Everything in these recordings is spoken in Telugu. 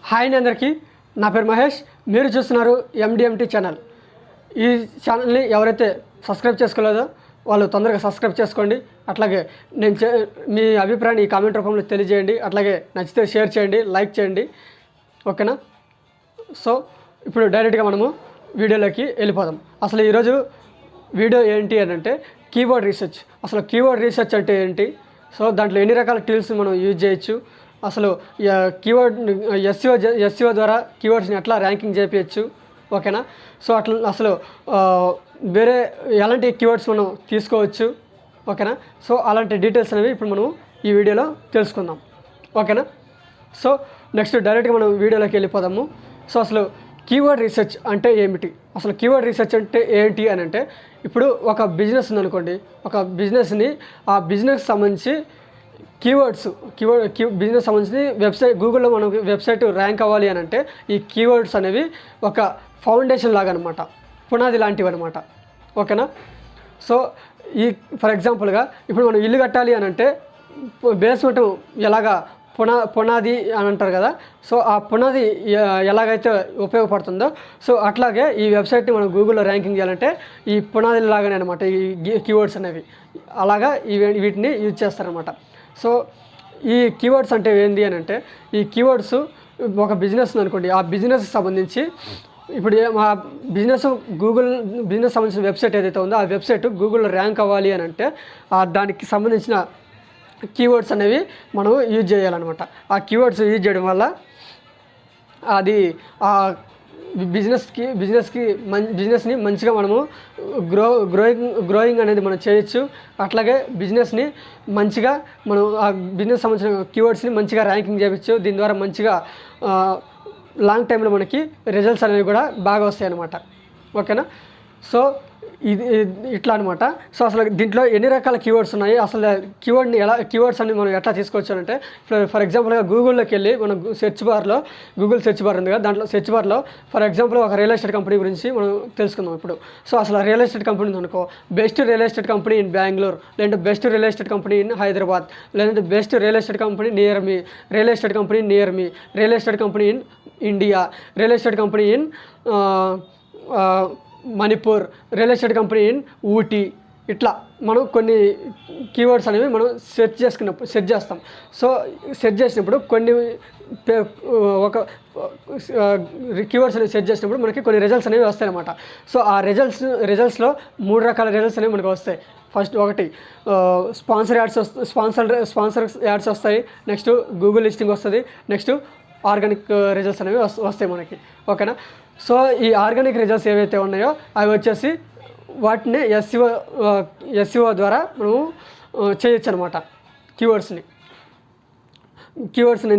హాయ్ అందరికీ, నా పేరు మహేష్. మీరు చూస్తున్నారు ఎండిఎంటీ ఛానల్. ఈ ఛానల్ని ఎవరైతే సబ్స్క్రైబ్ చేసుకోలేదో వాళ్ళు తొందరగా సబ్స్క్రైబ్ చేసుకోండి. అట్లాగే మీ అభిప్రాయాన్ని ఈ కామెంట్ రూపంలో తెలియజేయండి. అట్లాగే నచ్చితే షేర్ చేయండి, లైక్ చేయండి. ఓకేనా? సో ఇప్పుడు డైరెక్ట్గా మనము వీడియోలోకి వెళ్ళిపోదాం. అసలు ఈరోజు వీడియో ఏంటి అని అంటే కీవర్డ్ రీసెర్చ్. అసలు కీవర్డ్ రీసెర్చ్ అంటే ఏంటి, సో దాంట్లో ఎన్ని రకాల టూల్స్ మనం యూజ్ చేయొచ్చు, అసలు కీవర్డ్ ఎస్ఈఓ ద్వారా కీవర్డ్స్ని ఎట్లా ర్యాంకింగ్ చేయించచ్చు. ఓకేనా? సో అట్లా అసలు వేరే ఎలాంటి కీవర్డ్స్ మనం తీసుకోవచ్చు. ఓకేనా? సో అలాంటి డీటెయిల్స్ అనేవి ఇప్పుడు మనం ఈ వీడియోలో తెలుసుకుందాం. ఓకేనా? సో నెక్స్ట్ డైరెక్ట్గా మనం వీడియోలోకి వెళ్ళిపోదాము. సో అసలు కీవర్డ్ రీసెర్చ్ అంటే ఏమిటి, అసలు కీవర్డ్ రీసెర్చ్ అంటే ఏంటి అని అంటే, ఇప్పుడు ఒక బిజినెస్ ఉందనుకోండి, ఒక బిజినెస్ని ఆ బిజినెస్కి సంబంధించి బిజినెస్ సంబంధించి వెబ్సైట్ గూగుల్లో మనం వెబ్సైట్ ర్యాంక్ అవ్వాలి అని అంటే ఈ కీవర్డ్స్ అనేవి ఒక ఫౌండేషన్ లాగా అనమాట, పునాది లాంటివి అనమాట. ఓకేనా? సో ఫర్ ఎగ్జాంపుల్గా ఇప్పుడు మనం ఇల్లు కట్టాలి అని అంటే బేస్మెంట్ ఎలాగా పునాది అని అంటారు కదా. సో ఆ పునాది ఎలాగైతే ఉపయోగపడుతుందో, సో అట్లాగే ఈ వెబ్సైట్ని మనం గూగుల్లో ర్యాంకింగ్ చేయాలంటే ఈ పునాది లాగానే అనమాట ఈ కీవర్డ్స్ అనేవి. అలాగా వీటిని యూజ్ చేస్తారనమాట. సో ఈ కీవర్డ్స్ అంటే ఏంటి అని అంటే, ఈ కీవర్డ్స్ ఒక బిజినెస్ ఉందనుకోండి, ఆ బిజినెస్కి సంబంధించి ఇప్పుడు మా బిజినెస్ సంబంధించిన వెబ్సైట్ ఏదైతే ఉందో ఆ వెబ్సైట్ గూగుల్లో ర్యాంక్ అవ్వాలి అని అంటే దానికి సంబంధించిన కీవర్డ్స్ అనేవి మనం యూజ్ చేయాలన్నమాట. ఆ కీవర్డ్స్ యూజ్ చేయడం వల్ల అది ఆ బిజినెస్ని మంచిగా మనము గ్రోయింగ్ అనేది మనం చేయొచ్చు. అట్లాగే బిజినెస్ని మంచిగా మనం ఆ బిజినెస్ సంబంధించిన కీవర్డ్స్ని మంచిగా ర్యాంకింగ్ చేయవచ్చు. దీని ద్వారా మంచిగా లాంగ్ టైంలో మనకి రిజల్ట్స్ అనేవి కూడా బాగా వస్తాయి అన్నమాట. ఓకేనా? సో ఇది ఇట్లా అనమాట. సో అసలు దీంట్లో ఎన్ని రకాల కీవర్డ్స్ ఉన్నాయి, అసలు కీవర్డ్స్ అన్ని మనం ఎట్లా తీసుకోవచ్చు అంటే, ఫర్ ఎగ్జాంపుల్గా గూగుల్లోకి వెళ్ళి మనం గూగుల్ సెర్చ్ బార్ ఉంది కదా, దాంట్లో సెర్చ్ బార్లో ఫర్ ఎగ్జాంపుల్ ఒక రియల్ ఎస్టేట్ కంపెనీ గురించి మనం తెలుసుకుందాం ఇప్పుడు. సో అసలు రియల్ ఎస్టేట్ కంపెనీ ఉందనుకో, best real estate company in Bengaluru, లేదంటే best real estate company in Hyderabad, లేదంటే best real estate company near me, real estate company near me, real estate company in India, real estate company in Manipur, real estate company in Ooty. ఇట్లా మనం కొన్ని కీవర్డ్స్ అనేవి మనం సెర్చ్ చేస్తాం. సో సెర్చ్ చేసినప్పుడు ఒక కీవర్డ్స్ అనేవి సెర్చ్ చేసినప్పుడు మనకి కొన్ని రిజల్ట్స్ అనేవి వస్తాయి అన్నమాట. సో ఆ రిజల్ట్స్లో 3 రకాల రిజల్ట్స్ అనేవి మనకు వస్తాయి. ఫస్ట్ ఒకటి స్పాన్సర్ యాడ్స్ వస్తాయి, నెక్స్ట్ గూగుల్ లిస్టింగ్ వస్తుంది, నెక్స్ట్ ఆర్గానిక్ రిజల్ట్స్ అనేవి వస్తాయి మనకి. ఓకేనా? సో ఈ ఆర్గానిక్ రిజల్ట్స్ ఏవైతే ఉన్నాయో అవి వచ్చేసి వాటిని ఎస్ఈఓ ద్వారా మనము చేయొచ్చు అనమాట. కీవర్డ్స్ని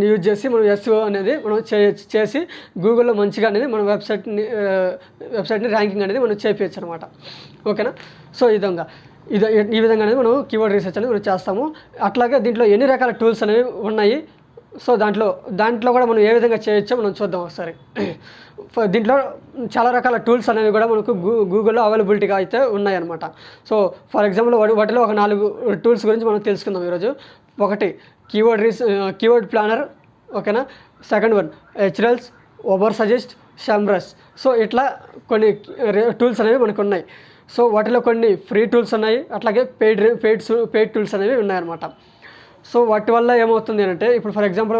యూజ్ చేసి మనం ఎస్ఈఓ అనేది మనం చేసి గూగుల్లో మంచిగా అనేది మన వెబ్సైట్ని ర్యాంకింగ్ అనేది మనం చేయించచ్చు అనమాట. ఓకేనా? సో ఈ విధంగా అనేది మనం కీవర్డ్ రీసెర్చ్ అనేది మనం చేస్తాము. అట్లాగే దీంట్లో ఎన్ని రకాల టూల్స్ అనేవి ఉన్నాయి, సో దాంట్లో కూడా మనం ఏ విధంగా చేయొచ్చో మనం చూద్దాం ఒకసారి. దీంట్లో చాలా రకాల టూల్స్ అనేవి కూడా మనకు గూగుల్లో అవైలబిలిటీగా అయితే ఉన్నాయన్నమాట. సో ఫర్ ఎగ్జాంపుల్ వాటిలో ఒక 4 టూల్స్ గురించి మనం తెలుసుకుందాం ఈరోజు. ఒకటి కీవర్డ్ ప్లానర్. ఓకేనా? సెకండ్ వన్ హెచ్రల్స్, ఓవర్ సజెస్ట్, షమ్రస్. సో ఇట్లా కొన్ని టూల్స్ అనేవి మనకు ఉన్నాయి. సో వాటిలో కొన్ని ఫ్రీ టూల్స్ ఉన్నాయి, అట్లాగే పెయిడ్ టూల్స్ అనేవి ఉన్నాయన్నమాట. సో వాటి వల్ల ఏమవుతుంది అంటే, ఇప్పుడు ఫర్ ఎగ్జాంపుల్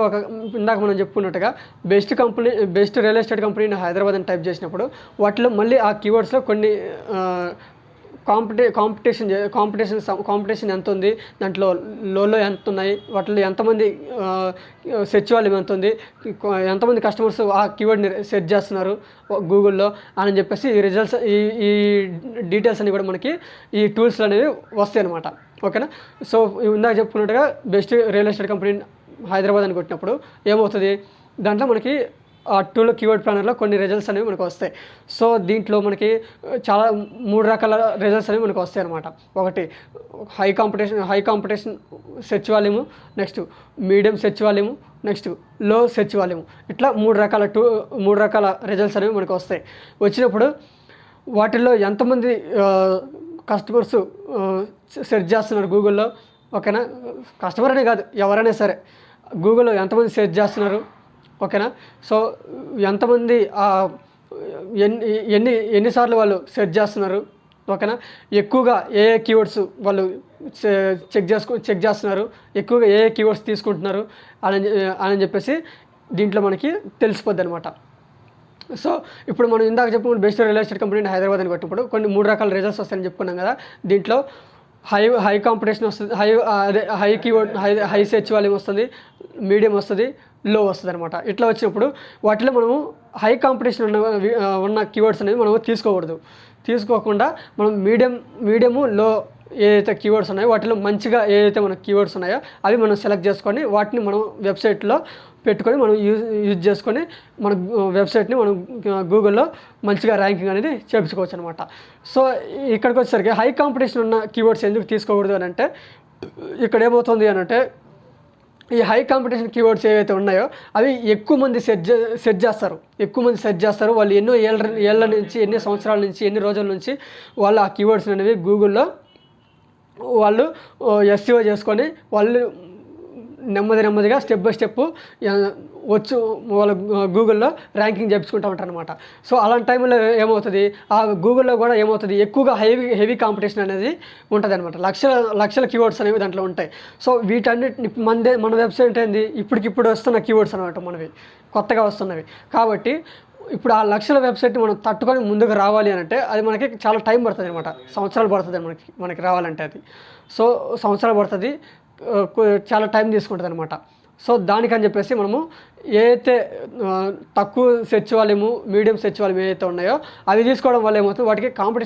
ఇందాక మనం చెప్పుకున్నట్టుగా best real estate company in Hyderabad అని టైప్ చేసినప్పుడు వాటిలో మళ్ళీ ఆ కీవర్డ్స్లో కొన్ని కాంపిటీషన్ ఎంత ఉంది, దాంట్లో లోలో ఎంత ఉన్నాయి, వాటిలో ఎంతమంది సెర్చ్ వాల్యూమ్ ఎంత ఉంది, ఎంతమంది కస్టమర్స్ ఆ కీవర్డ్ని సెర్చ్ చేస్తున్నారు గూగుల్లో అని చెప్పేసి ఈ రిజల్ట్స్ ఈ డీటెయిల్స్ అన్ని కూడా మనకి ఈ టూల్స్ అనేవి వస్తాయి అన్నమాట. ఓకేనా? సో ఇందాక చెప్పుకున్నట్టుగా best real estate company Hyderabad అని కొట్టినప్పుడు ఏమవుతుంది, దాంట్లో మనకి ఆ టూల్ కీవర్డ్ ప్లానర్లో కొన్ని రిజల్ట్స్ అనేవి మనకు వస్తాయి. సో దీంట్లో మనకి చాలా 3 రకాల రిజల్ట్స్ అనేవి మనకు వస్తాయి అన్నమాట. ఒకటి high competition search volume, next medium search volume, next లో సెర్చ్ వాల్యూము. ఇట్లా 3 రకాల రిజల్ట్స్ అనేవి మనకు వస్తాయి. వచ్చినప్పుడు వాటిల్లో ఎంతమంది కస్టమర్స్ సెర్చ్ చేస్తున్నారు గూగుల్లో. ఓకేనా? కస్టమర్ అనే కాదు, ఎవరైనా సరే గూగుల్లో ఎంతమంది సెర్చ్ చేస్తున్నారు, ఓకేనా. సో ఎంతమంది ఎన్నిసార్లు వాళ్ళు సెర్చ్ చేస్తున్నారు, ఓకేనా, ఎక్కువగా ఏ కీవర్డ్స్ వాళ్ళు చెక్ చేస్తున్నారు, ఎక్కువగా ఏ కీవర్డ్స్ తీసుకుంటున్నారు అని చెప్పేసి దీంట్లో మనకి తెలిసిపోద్ది అనమాట. సో ఇప్పుడు మనం ఇందాక చెప్పుకున్న best real estate company Hyderabad అని కొట్టినప్పుడు కొన్ని 3 రకాల రిజల్ట్స్ వస్తాయని చెప్పుకున్నాం కదా. దీంట్లో హై కాంపిటీషన్ వస్తుంది, high keyword high search volume వస్తుంది, మీడియం వస్తుంది, లో వస్తుంది అనమాట. ఇట్లా వచ్చినప్పుడు వాటిలో మనము హై కాంపిటీషన్ ఉన్న కీవర్డ్స్ అనేది మనము తీసుకోకుండా మనం మీడియము లో ఏదైతే కీవర్డ్స్ ఉన్నాయో వాటిలో మంచిగా ఏదైతే మన కీవర్డ్స్ ఉన్నాయో అవి మనం సెలెక్ట్ చేసుకొని వాటిని మనం వెబ్సైట్లో పెట్టుకొని మనం యూజ్ చేసుకొని మన వెబ్సైట్ని మనం గూగుల్లో మంచిగా ర్యాంకింగ్ అనేది చేయించుకోవచ్చు అనమాట. సో ఇక్కడికి వచ్చేసరికి హై కాంపిటీషన్ ఉన్న కీవర్డ్స్ ఎందుకు తీసుకోకూడదు అని అంటే, ఇక్కడ ఏమవుతుంది అని అంటే ఈ హై కాంపిటీషన్ కీవర్డ్స్ ఏవైతే ఉన్నాయో అవి ఎక్కువ మంది సెర్చ్ చేస్తారు. వాళ్ళు ఎన్నో ఏళ్ళ నుంచి, ఎన్ని సంవత్సరాల నుంచి, ఎన్ని రోజుల నుంచి వాళ్ళు ఆ కీవర్డ్స్ అనేవి గూగుల్లో వాళ్ళు ఎస్ఈఓ చేసుకొని వాళ్ళు నెమ్మదిగా స్టెప్ బై స్టెప్ వాళ్ళ గూగుల్లో ర్యాంకింగ్ చేయించుకుంటూ ఉంటారు అనమాట. సో అలాంటి టైంలో ఏమవుతుంది, ఆ గూగుల్లో కూడా ఏమవుతుంది, ఎక్కువగా హెవీ కాంపిటీషన్ అనేది ఉంటుంది అనమాట. లక్షల కీవర్డ్స్ అనేవి దాంట్లో ఉంటాయి. సో వీటన్నిటిని మన వెబ్సైట్ ఏంది, ఇప్పటికిప్పుడు వస్తున్న కీవర్డ్స్ అనమాట, మనవి కొత్తగా వస్తున్నవి. కాబట్టి ఇప్పుడు ఆ లక్షల వెబ్సైట్ని మనం తట్టుకొని ముందుకు రావాలి అని అంటే అది మనకి చాలా టైం పడుతుంది అనమాట. సంవత్సరాలు పడుతుంది మనకి రావాలంటే అది. సో సంవత్సరాలు పడుతుంది, చాలా టైం తీసుకుంటుంది అనమాట. సో దానికని చెప్పేసి మనము ఏదైతే తక్కువ search volume, medium search volume ఏదైతే ఉన్నాయో అవి తీసుకోవడం వల్ల ఏమవుతుంది, వాటికి కాంపిటీషన్